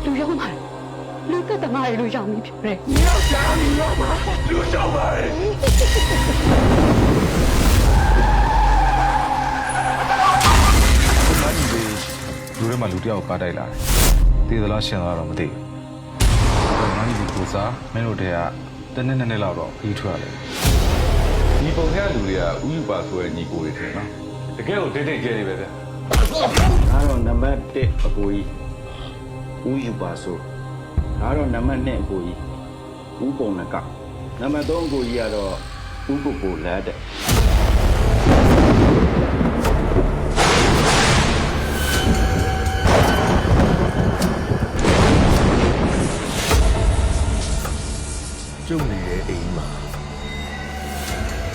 လူရောက်ပါလူသက်သမားတွေလူရောက်ပြီဖြစ်တယ် 你要家里要吗？刘小梅。 လူထဲမှာလူတယောက်ကားတိုက်လာတယ်။တည်သလားရှင်လားတော့မသိဘူး။ငါညီဒီကိုစားမင်းတို့တည်းကတနေ့နဲ့လောက်တော့ပြီးထွက်ရတယ် ဒီပုံထဲကလူတွေကဥယူပါဆိုတဲ့ညီကိုတွေထင်နော်တကယ်ကိုတိတ်တိတ်ကျဲနေပဲဗျ ဒါတော့နံပါတ်1အကိုကြီးဦးယူပါဆိုဒါတော့နံပါတ်2အကိုကြီးဦးပုံနကနံပါတ်3အကိုကြီးကတော့ဦးပုပ်ကိုလက်တဲ့ ကျုပ်နေတဲ့အိမ်မှာ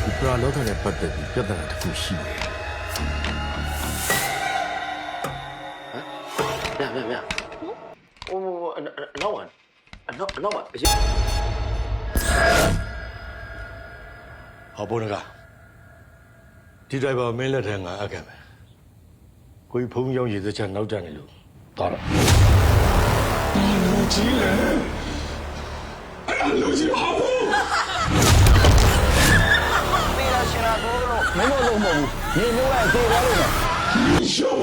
ဒီပရာလောကနဲ့ပတ်သက်ပြီးပြဿနာတစ်ခုရှိတယ် ဗျာဟိုနောက်ပါအရင် ဟောဘုန်းကဒီဒရိုင်ဘာမင်းလက်ထက်ငါအပ်ခဲ့မယ်ကိုကြီးဖုံးရောက်ရည်စချက်နောက်ကျနေလို့သွားတော့လူကြီးလေအဲ့လူကြီးဟာဘူး ပေးရရှင်လာတော့မင်းတို့လုံးမဟုတ်ဘူးညီမျိုးလိုက်သေးတယ်လို့ 你笑吗？